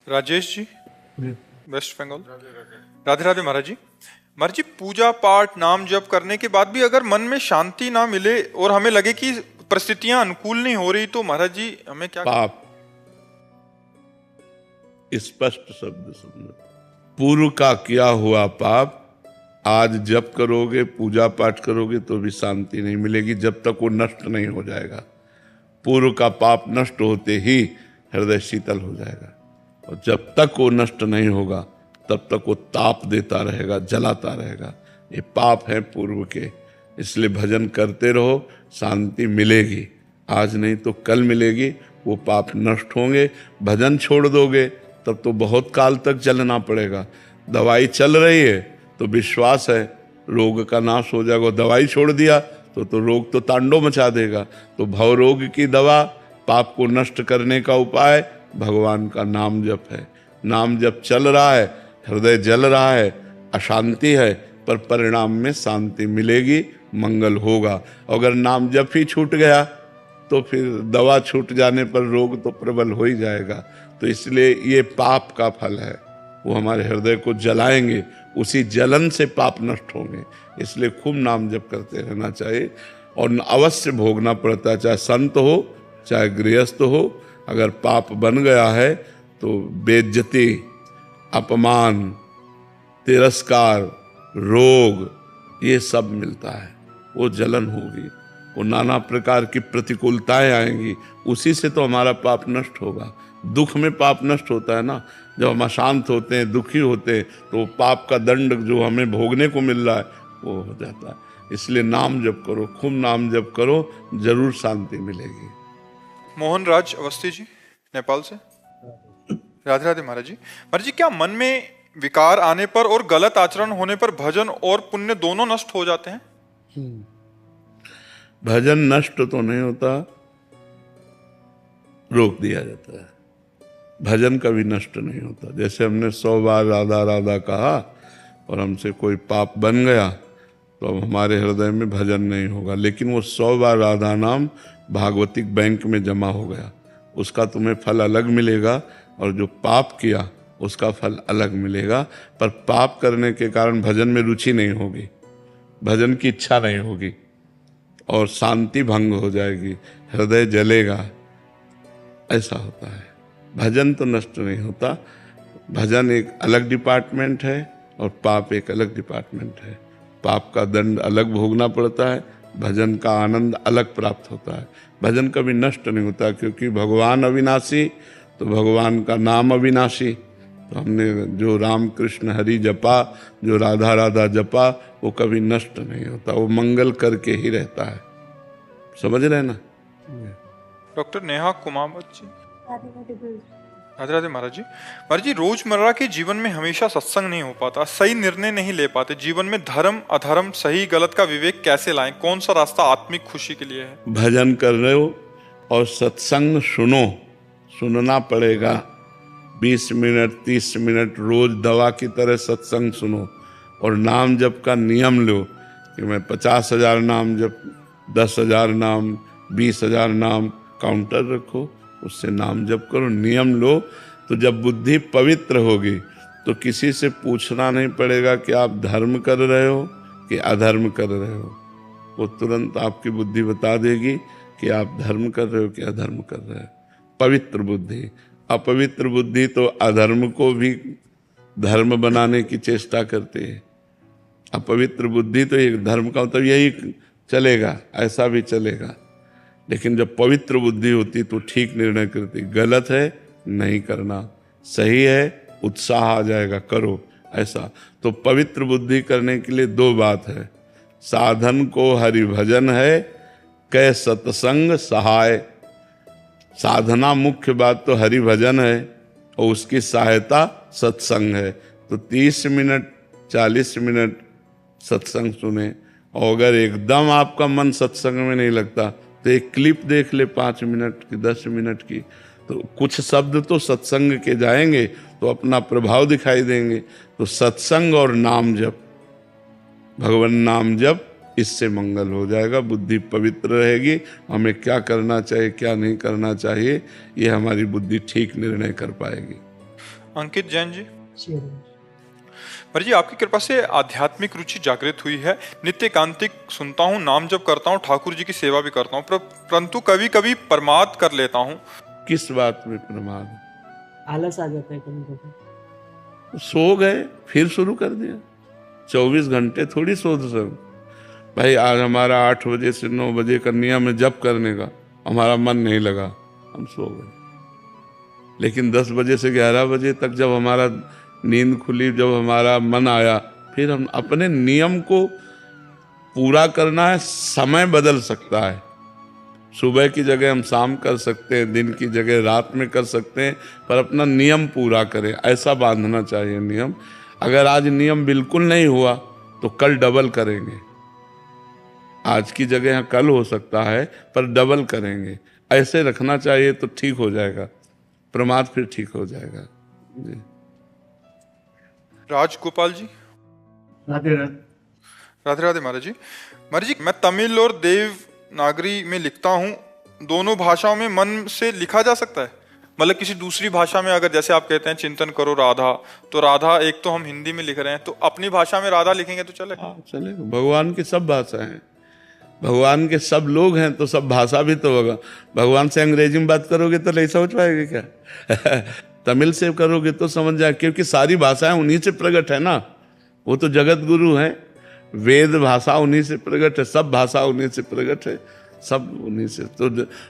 Rajesh ji, waste Bengal. Radhe Radhe महाराज जी। महाराज जी, पूजा पाठ नाम जप करने के बाद भी अगर मन में शांति ना मिले और हमें लगे कि परिस्थितियां अनुकूल नहीं हो रही, तो महाराज जी हमें क्या पाप, स्पष्ट शब्द समझो। पूर्व का किया हुआ पाप आज जप करोगे, पूजा पाठ करोगे तो भी शांति नहीं मिलेगी जब तक वो नष्ट नहीं हो जाएगा। पूर्व का पाप नष्ट होते ही हृदय शीतल हो जाएगा, और जब तक वो नष्ट नहीं होगा तब तक वो ताप देता रहेगा, जलाता रहेगा। ये पाप है पूर्व के, इसलिए भजन करते रहो, शांति मिलेगी। आज नहीं तो कल मिलेगी, वो पाप नष्ट होंगे। भजन छोड़ दोगे तब तो बहुत काल तक चलना पड़ेगा। दवाई चल रही है तो विश्वास है रोग का नाश हो जाएगा, दवाई छोड़ दिया तो रोग तो तांडव मचा देगा। तो भव रोग की दवा, पाप को नष्ट करने का उपाय भगवान का नाम जप है। नाम जप चल रहा है, हृदय जल रहा है, अशांति है, पर परिणाम में शांति मिलेगी, मंगल होगा। अगर नाम जप ही छूट गया तो फिर दवा छूट जाने पर रोग तो प्रबल हो ही जाएगा। तो इसलिए ये पाप का फल है, वो हमारे हृदय को जलाएंगे, उसी जलन से पाप नष्ट होंगे। इसलिए खूब नाम जप करते रहना चाहिए, और अवश्य भोगना पड़ता है, चाहे संत हो चाहे गृहस्थ हो। अगर पाप बन गया है तो बेइज्जती, अपमान, तिरस्कार, रोग, ये सब मिलता है। वो जलन होगी, वो नाना प्रकार की प्रतिकूलताएं आएंगी, उसी से तो हमारा पाप नष्ट होगा। दुख में पाप नष्ट होता है ना, जब हम अशांत होते हैं, दुखी होते हैं, तो पाप का दंड जो हमें भोगने को मिल रहा है वो हो जाता है। इसलिए नाम जप करो, खूब नाम जप करो, जरूर शांति मिलेगी। मोहन राज अवस्थी जी, नेपाल से। राधे राधे महाराज जी। महाराज जी, क्या मन में विकार आने पर और गलत आचरण होने पर भजन और पुण्य दोनों नष्ट हो जाते हैं? भजन नष्ट तो नहीं होता, रोक दिया जाता है। भजन कभी नष्ट नहीं होता। जैसे हमने 100 बार राधा राधा कहा और हमसे कोई पाप बन गया तो अब हमारे हृदय में भजन नहीं होगा, लेकिन वो 100 बार राधा नाम भागवतिक बैंक में जमा हो गया, उसका तुम्हें फल अलग मिलेगा, और जो पाप किया उसका फल अलग मिलेगा। पर पाप करने के कारण भजन में रुचि नहीं होगी, भजन की इच्छा नहीं होगी, और शांति भंग हो जाएगी, हृदय जलेगा, ऐसा होता है। भजन तो नष्ट नहीं होता। भजन एक अलग डिपार्टमेंट है और पाप एक अलग डिपार्टमेंट है। पाप का दंड अलग भोगना पड़ता है, भजन का आनंद अलग प्राप्त होता है। भजन कभी नष्ट नहीं होता, क्योंकि भगवान अविनाशी, तो भगवान का नाम अविनाशी। तो हमने जो राम कृष्ण हरि जपा, जो राधा राधा जपा, वो कभी नष्ट नहीं होता, वो मंगल करके ही रहता है। समझ रहे ना? डॉक्टर नेहा कुमावत जी। राधे राधे महाराज जी। महाराज जी, रोजमर्रा के जीवन में हमेशा सत्संग नहीं हो पाता, सही निर्णय नहीं ले पाते, जीवन में धर्म अधर्म सही गलत का विवेक कैसे लाएं? कौन सा रास्ता आत्मिक खुशी के लिए है? भजन कर रहे हो और सत्संग सुनो, सुनना पड़ेगा। 20 मिनट 30 मिनट रोज दवा की तरह सत्संग सुनो, और नाम जप का नियम लो कि मैं 50,000 नाम जप, 10,000 नाम, 20,000 नाम काउंटर रखो, उससे नाम जप करो, नियम लो। तो जब बुद्धि पवित्र होगी तो किसी से पूछना नहीं पड़ेगा कि आप धर्म कर रहे हो कि अधर्म कर रहे हो। वो तुरंत आपकी बुद्धि बता देगी कि आप धर्म कर रहे हो कि अधर्म कर रहे हो। पवित्र बुद्धि। अपवित्र बुद्धि तो अधर्म को भी धर्म बनाने की चेष्टा करती है। अपवित्र बुद्धि तो एक धर्म का मतलब यही चलेगा, ऐसा भी चलेगा। लेकिन जब पवित्र बुद्धि होती तो ठीक निर्णय करती, गलत है नहीं करना, सही है उत्साह आ जाएगा, करो, ऐसा। तो पवित्र बुद्धि करने के लिए 2 बात है, साधन को हरि भजन है, कै सत्संग सहाय। साधना मुख्य बात तो हरि भजन है, और उसकी सहायता सत्संग है। तो 30 मिनट 40 मिनट सत्संग सुने, और अगर एकदम आपका मन सत्संग में नहीं लगता तो एक क्लिप देख ले 5 मिनट की 10 मिनट की, तो कुछ शब्द तो सत्संग के जाएंगे तो अपना प्रभाव दिखाई देंगे। तो सत्संग और नाम जप, भगवान नाम जप, इससे मंगल हो जाएगा, बुद्धि पवित्र रहेगी। हमें क्या करना चाहिए क्या नहीं करना चाहिए, ये हमारी बुद्धि ठीक निर्णय कर पाएगी। अंकित जैन जी। शेयर महाराज जी, आपकी कृपा से आध्यात्मिक रुचि जागृत हुई है। नित्य एकांतिक सुनता हूँ, नाम जप करता हूँ, ठाकुर जी की सेवा भी करता हूँ, परंतु कभी कभी प्रमाद कर लेता हूँ। किस बात में प्रमाद? आलस आ जाता है कभी कभी। सो गए फिर शुरू कर दिया। 24 घंटे थोड़ी सो सब। भाई आज हमारा 8 बजे से 9 बजे का नियम है जप करने का, हमारा मन नहीं लगा, हम सो गए। लेकिन 10 बजे से 11 बजे तक जब हमारा नींद खुली, जब हमारा मन आया, फिर हम अपने नियम को पूरा करना है। समय बदल सकता है, सुबह की जगह हम शाम कर सकते हैं, दिन की जगह रात में कर सकते हैं, पर अपना नियम पूरा करें, ऐसा बांधना चाहिए नियम। अगर आज नियम बिल्कुल नहीं हुआ तो कल डबल करेंगे। आज की जगह कल हो सकता है पर डबल करेंगे, ऐसे रखना चाहिए तो ठीक हो जाएगा, प्रमाद फिर ठीक हो जाएगा जी। राजगोपाल जी। राधे राधे। राधे राधे महाराज जी। महाराज जी, मैं तमिल और देवनागरी में लिखता हूँ, दोनों भाषाओं में मन से लिखा जा सकता है? मतलब किसी दूसरी भाषा में अगर जैसे आप कहते हैं चिंतन करो राधा, तो राधा एक तो हम हिंदी में लिख रहे हैं, तो अपनी भाषा में राधा लिखेंगे तो चलेगा? हाँ चलेगा। भगवान की सब भाषा हैं, भगवान के सब लोग हैं, तो सब भाषा भी तो होगा। भगवान से अंग्रेजी में बात करोगे तो नहीं समझ पाएंगे क्या? तमिल से करोगे तो समझ जाए, क्योंकि सारी भाषाएं उन्हीं से प्रकट है ना। वो तो जगत गुरु हैं, वेद भाषा उन्हीं से प्रकट है, सब भाषा उन्हीं से प्रकट है, सब उन्हीं से। तो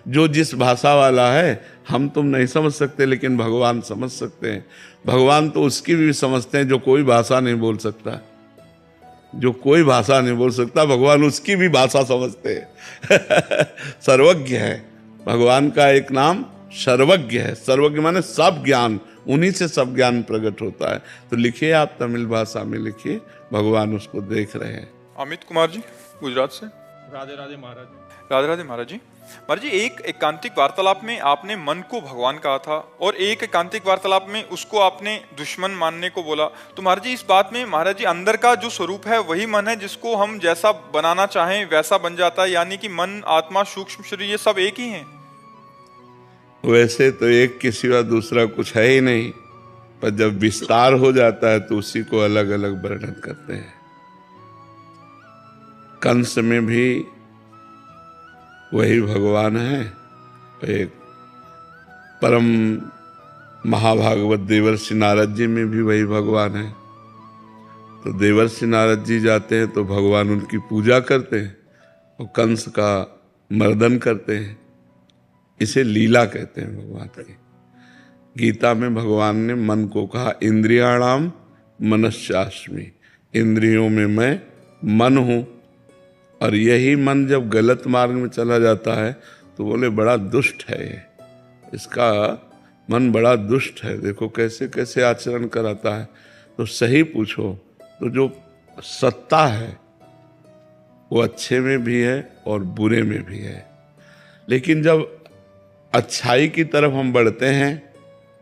जो जिस भाषा वाला है हम तुम नहीं समझ सकते, लेकिन भगवान समझ सकते हैं। भगवान तो उसकी भी समझते हैं जो कोई भाषा नहीं बोल सकता, जो कोई भाषा नहीं बोल सकता, भगवान उसकी भी भाषा समझते हैं। सर्वज्ञ है भगवान का एक नाम, सर्वज्ञ है। सर्वज्ञ माने सब ज्ञान, उन्हीं से सब ज्ञान प्रकट होता है। तो लिखिए, आप तमिल भाषा में लिखिए, भगवान उसको देख रहे हैं। अमित कुमार जी, गुजरात से। राधे राधे महाराज। राधे राधे महाराज जी। महाराज जी, एक एकांतिक वार्तालाप में आपने मन को भगवान कहा था और एक एकांतिक वार्तालाप में उसको आपने दुश्मन मानने को बोला। तो महाराज जी, इस बात में महाराज जी अंदर का जो स्वरूप है वही मन है, जिसको हम जैसा बनाना चाहें वैसा बन जाता है, यानी कि मन, आत्मा, सूक्ष्म शरीर, ये सब एक ही हैं? वैसे तो एक के सिवा दूसरा कुछ है ही नहीं, पर जब विस्तार हो जाता है तो उसी को अलग अलग वर्णन करते हैं। कंस में भी वही भगवान है, एक परम महाभागवत देवर्षि नारद जी में भी वही भगवान है। तो देवर्षि नारद जी जाते हैं तो भगवान उनकी पूजा करते हैं और कंस का मर्दन करते हैं। इसे लीला कहते हैं भगवान की। गीता में भगवान ने मन को कहा, इंद्रियाणाम मनश्चास्मि, इंद्रियों में मैं मन हूँ। और यही मन जब गलत मार्ग में चला जाता है तो बोले बड़ा दुष्ट है ये, इसका मन बड़ा दुष्ट है, देखो कैसे कैसे आचरण कराता है। तो सही पूछो तो जो सत्ता है वो अच्छे में भी है और बुरे में भी है। लेकिन जब अच्छाई की तरफ हम बढ़ते हैं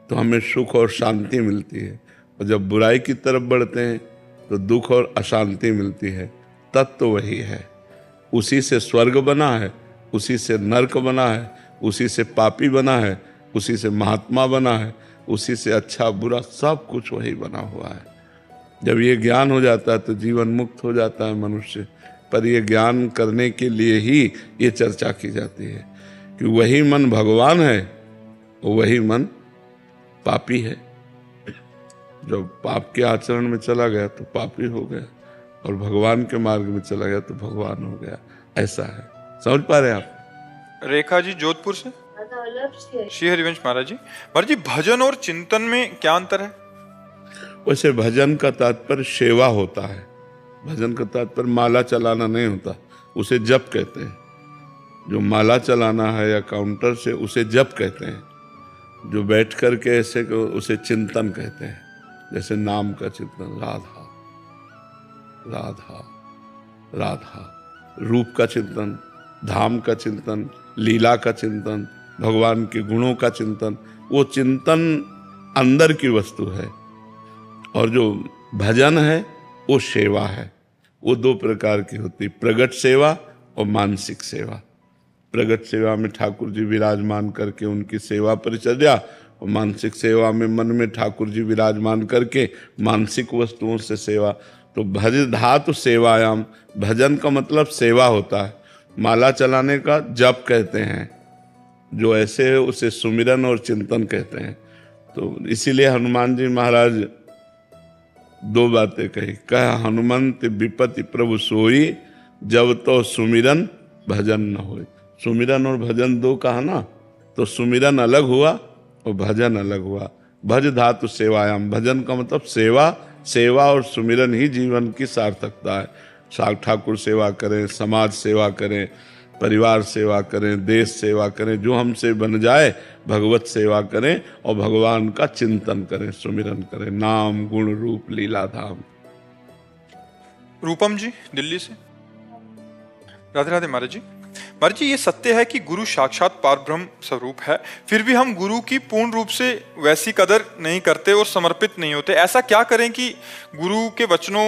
तो हमें सुख और शांति मिलती है, और जब बुराई की तरफ बढ़ते हैं तो दुख और अशांति मिलती है। तत्व तो वही है, उसी से स्वर्ग बना है, उसी से नरक बना है, उसी से पापी बना है, उसी से महात्मा बना है, उसी से अच्छा बुरा सब कुछ वही बना हुआ है। जब ये ज्ञान हो जाता है तो जीवन मुक्त हो जाता है मनुष्य। पर ये ज्ञान करने के लिए ही ये चर्चा की जाती है कि वही मन भगवान है और वही मन पापी है। जब पाप के आचरण में चला गया तो पापी हो गया, और भगवान के मार्ग में चला गया तो भगवान हो गया। ऐसा है, समझ पा रहे हैं आप? रेखा जी, जोधपुर से। श्री हरिवंश महाराज जी। महाराज जी, भजन और चिंतन में क्या अंतर है? वैसे भजन का तात्पर्य सेवा होता है, भजन का तात्पर्य माला चलाना नहीं होता, उसे जप कहते हैं। जो माला चलाना है या काउंटर से, उसे जप कहते हैं। जो बैठ करके ऐसे को उसे चिंतन कहते हैं, जैसे नाम का चिंतन, राधा राधा राधा, रूप का चिंतन, धाम का चिंतन, लीला का चिंतन, भगवान के गुणों का चिंतन। वो चिंतन अंदर की वस्तु है, और जो भजन है वो सेवा है। वो दो प्रकार की होती, प्रगट सेवा और मानसिक सेवा। प्रगट सेवा में ठाकुर जी विराजमान करके उनकी सेवा परिचर्या, और मानसिक सेवा में मन में ठाकुर जी विराजमान करके मानसिक वस्तुओं से सेवा। तो भज धातु सेवायाम, भजन का मतलब सेवा होता है, माला चलाने का जप कहते हैं, जो ऐसे है उसे सुमिरन और चिंतन कहते हैं। तो इसीलिए हनुमान जी महाराज दो बातें कही, कह हनुमंत विपत्ति प्रभु सोई, जब तो सुमिरन भजन न होए। सुमिरन और भजन दो कहा ना, तो सुमिरन अलग हुआ और भजन अलग हुआ। भज धातु सेवायाम, भजन का मतलब सेवा, सेवा और सुमिरन ही जीवन की सार्थकता है। साग ठाकुर सेवा करें, समाज सेवा करें, परिवार सेवा करें, देश सेवा करें, जो हमसे बन जाए भगवत सेवा करें और भगवान का चिंतन करें, सुमिरन करें, नाम गुण रूप लीला धाम। रूपम जी दिल्ली से, राधे राधे महाराज जी। महाराज जी, ये सत्य है कि गुरु साक्षात पारब्रह्म स्वरूप है, फिर भी हम गुरु की पूर्ण रूप से वैसी कदर नहीं करते और समर्पित नहीं होते। ऐसा क्या करें कि गुरु के वचनों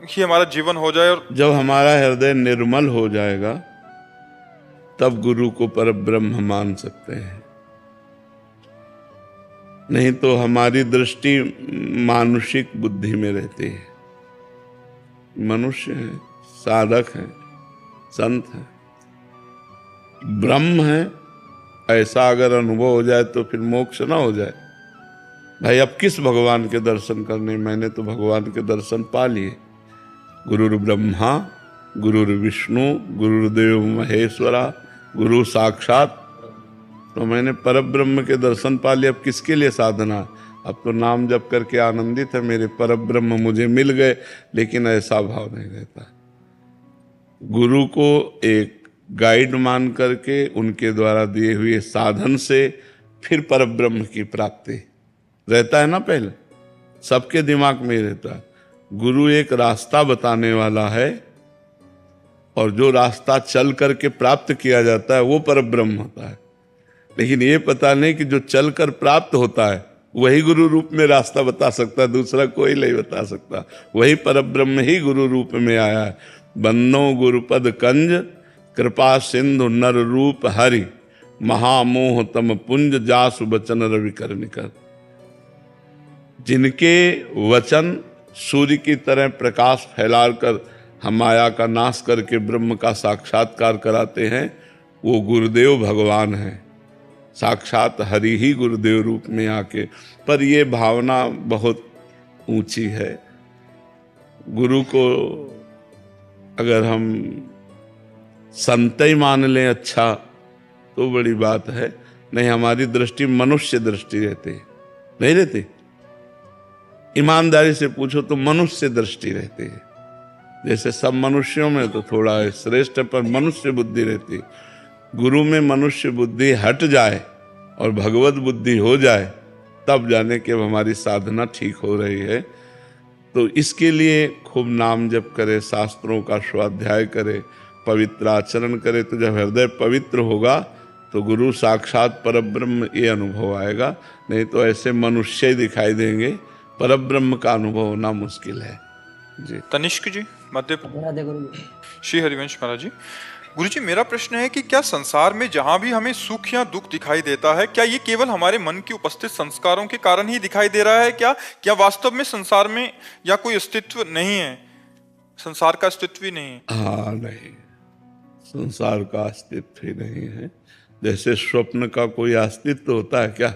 ही हमारा जीवन हो जाए? और जब हमारा हृदय निर्मल हो जाएगा तब गुरु को परब्रह्म मान सकते हैं। नहीं तो हमारी दृष्टि मानुषिक बुद्धि में रहती है। मनुष्य है, साधक है, संत है, ब्रह्म है, ऐसा अगर अनुभव हो जाए तो फिर मोक्ष ना हो जाए। भाई अब किस भगवान के दर्शन करने, मैंने तो भगवान के दर्शन पा लिए। गुरुर् ब्रह्मा गुरुर् विष्णु गुरुर्देव महेश्वरा गुरु साक्षात, तो मैंने परब्रह्म के दर्शन पा लिए। अब किसके लिए साधना? अब तो नाम जप करके आनंदित है, मेरे परब्रह्म मुझे मिल गए। लेकिन ऐसा भाव नहीं रहता। गुरु को एक गाइड मान करके उनके द्वारा दिए हुए साधन से फिर परब्रह्म की प्राप्ति रहता है ना। पहले सबके दिमाग में रहता है गुरु एक रास्ता बताने वाला है, और जो रास्ता चल करके प्राप्त किया जाता है वो परब्रह्म होता है। लेकिन ये पता नहीं कि जो चल कर प्राप्त होता है वही गुरु रूप में रास्ता बता सकता है, दूसरा कोई नहीं बता सकता। वही परब्रह्म ही गुरु रूप में आया है। बन्नो गुरुपद कंज कृपा सिंधु नर रूप हरि, महामोह तम पुंज जासु बचन रवि कर निकर। जिनके वचन सूर्य की तरह प्रकाश फैला कर हम माया का नाश करके ब्रह्म का साक्षात्कार कराते हैं, वो गुरुदेव भगवान है। साक्षात हरि ही गुरुदेव रूप में आके। पर ये भावना बहुत ऊंची है। गुरु को अगर हम संत ही मान लें अच्छा तो बड़ी बात है, नहीं हमारी दृष्टि मनुष्य दृष्टि रहती है, नहीं रहती। ईमानदारी से पूछो तो मनुष्य दृष्टि रहती है। जैसे सब मनुष्यों में तो थोड़ा श्रेष्ठ पर मनुष्य बुद्धि रहती है। गुरु में मनुष्य बुद्धि हट जाए और भगवत बुद्धि हो जाए तब जाने कि अब हमारी साधना ठीक हो रही है। तो इसके लिए खूब नाम जप करे, शास्त्रों का स्वाध्याय करे, पवित्र आचरण करे। तो जब हृदय पवित्र होगा तो गुरु साक्षात परब्रह्म ये अनुभव आएगा। नहीं तो ऐसे मनुष्य दिखाई देंगे, परब्रह्म का अनुभव होना मुश्किल है जी। तनिष्क जी मध्य राधे गुरु जी। श्री हरिवंश महाराज जी। गुरु जी, मेरा प्रश्न है कि क्या संसार में जहां भी हमें सुख या दुख दिखाई देता है, क्या ये केवल हमारे मन की उपस्थित संस्कारों के कारण ही दिखाई दे रहा है? क्या वास्तव में संसार में या कोई अस्तित्व नहीं है, संसार का अस्तित्व ही नहीं है? हाँ, नहीं, संसार का अस्तित्व ही नहीं है। जैसे स्वप्न का कोई अस्तित्व होता है क्या?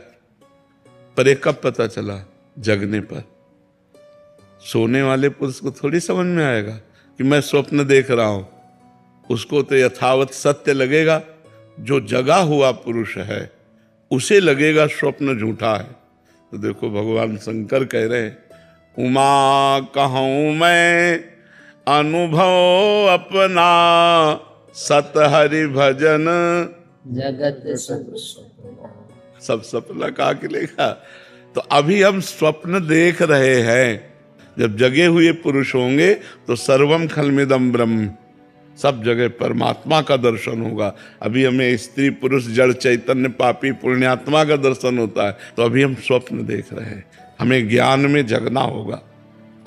पर ये कब पता चला? जगने पर। सोने वाले पुरुष को थोड़ी समझ में आएगा कि मैं स्वप्न देख रहा हूं। उसको तो यथावत सत्य लगेगा। जो जगा हुआ पुरुष है उसे लगेगा स्वप्न झूठा है। तो देखो भगवान शंकर कह रहे हैं, उमा कहूं मैं अनुभव अपना, सत हरि भजन जगत सब सपना कहा के लेगा। तो अभी हम स्वप्न देख रहे हैं। जब जगे हुए पुरुष होंगे तो सर्वम खलमिदम ब्रह्म, सब जगह परमात्मा का दर्शन होगा। अभी हमें स्त्री पुरुष जड़ चैतन्य पापी पुण्यात्मा का दर्शन होता है। तो अभी हम स्वप्न देख रहे हैं, हमें ज्ञान में जगना होगा।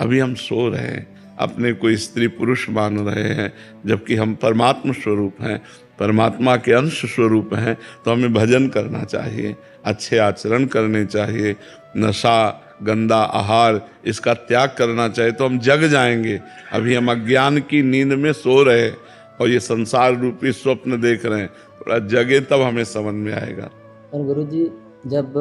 अभी हम सो रहे हैं, अपने को स्त्री पुरुष मान रहे हैं, जबकि हम परमात्मा स्वरूप हैं। परमात्मा के अंश स्वरूप हैं, तो हमें भजन करना चाहिए, अच्छे आचरण करने चाहिए, नशा गंदा आहार इसका त्याग करना चाहिए, तो हम जग जाएंगे। अभी हम अज्ञान की नींद में सो रहे हैं और ये संसार रूपी स्वप्न देख रहे हैं, थोड़ा जगे तब हमें समझ में आएगा। और गुरुजी, जब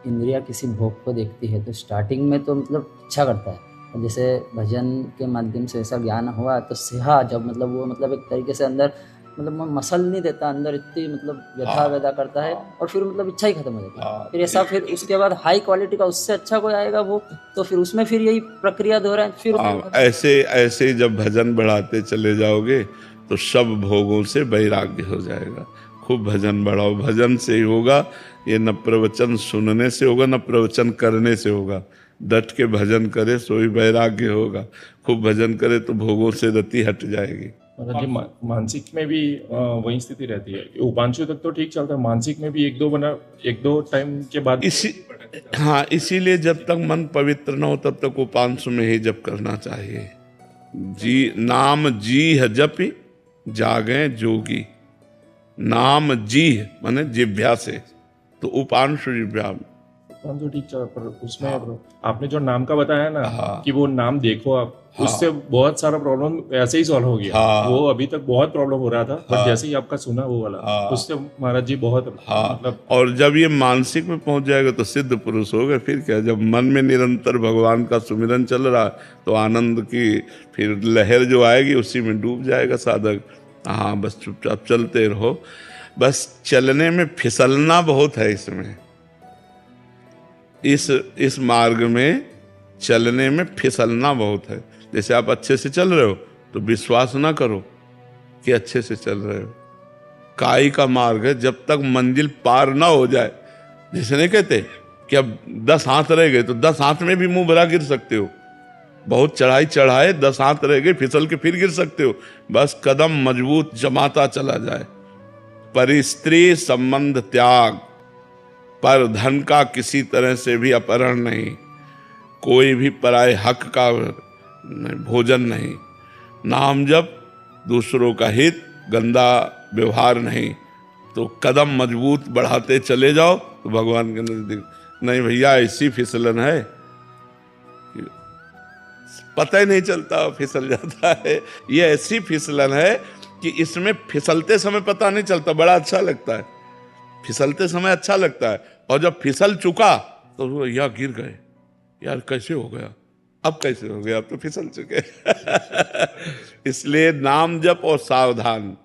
इंद्रिया किसी भोग को देखती है तो स्टार्टिंग में तो मतलब इच्छा करता है, और जैसे भजन के माध्यम से ऐसा ज्ञान हुआ तो सेहा जब मतलब वो मतलब एक तरीके से अंदर मतलब वो मसल नहीं देता, अंदर इतनी मतलब व्यथा पैदा करता है, और फिर मतलब इच्छा ही खत्म हो जाती है। फिर ऐसा फिर उसके बाद हाई क्वालिटी का उससे अच्छा कोई आएगा वो, तो फिर उसमें फिर यही प्रक्रिया दोहराए फिर ऐसे ऐसे जब भजन बढ़ाते चले जाओगे तो सब भोगों से वैराग्य हो जाएगा। खूब भजन बढ़ाओ, भजन से ही होगा, ये न प्रवचन सुनने से होगा न प्रवचन करने से होगा। डट के भजन करे सो ही वैराग्य होगा, खूब भजन करे तो भोगों से रति हट जाएगी। मतलब जी मानसिक में भी वही स्थिति रहती है, उपांशु तक तो ठीक चलता है, मानसिक में भी एक दो टाइम के बाद इसीलिए जब तक मन पवित्र न हो तब तक उपांशु में ही जप करना चाहिए। जी नाम जी है जपि जागे जोगी, नाम जी माने जिभ्या से, तो उपांशु जिभ्या तो ठीक चला। पर उसमें आपने जो नाम का बताया ना कि वो नाम देखो आप, उससे बहुत सारा प्रॉब्लम ऐसे ही सॉल्व हो गया। वो अभी तक बहुत प्रॉब्लम हो रहा था, बट जैसे ही आपका सुना वो वाला, उससे महाराज जी बहुत मतलब। और जब ये मानसिक में पहुंच जाएगा तो सिद्ध पुरुष हो गए। फिर क्या, जब मन में निरंतर भगवान का सुमिरन चल रहा तो आनंद की फिर लहर जो आएगी उसी में डूब जाएगा साधक। हाँ, बस चुपचाप चलते रहो, बस चलने में फिसलना बहुत है इसमें, इस मार्ग में चलने में फिसलना बहुत है। जैसे आप अच्छे से चल रहे हो तो विश्वास ना करो कि अच्छे से चल रहे हो, काई का मार्ग है, जब तक मंजिल पार ना हो जाए। जैसे नहीं कहते कि अब 10 हाथ रह गए तो 10 हाथ में भी मुंह भरा गिर सकते हो, बहुत चढ़ाई चढ़ाए 10 हाथ रह गए, फिसल के फिर गिर सकते हो। बस कदम मजबूत जमाता चला जाए। पर स्त्री संबंध त्याग, पर धन का किसी तरह से भी अपहरण नहीं, कोई भी पराये हक का भोजन नहीं, नाम जप, दूसरों का हित, गंदा व्यवहार नहीं, तो कदम मजबूत बढ़ाते चले जाओ तो भगवान के नजदीक। नहीं भैया, ऐसी फिसलन है पता ही नहीं चलता, फिसल जाता है। ये ऐसी फिसलन है कि इसमें फिसलते समय पता नहीं चलता, बड़ा अच्छा लगता है, फिसलते समय अच्छा लगता है, और जब फिसल चुका तो यार गिर गए, यार कैसे हो गया, अब कैसे हो गया, अब तो फिसल चुके। इसलिए नाम जप और सावधान।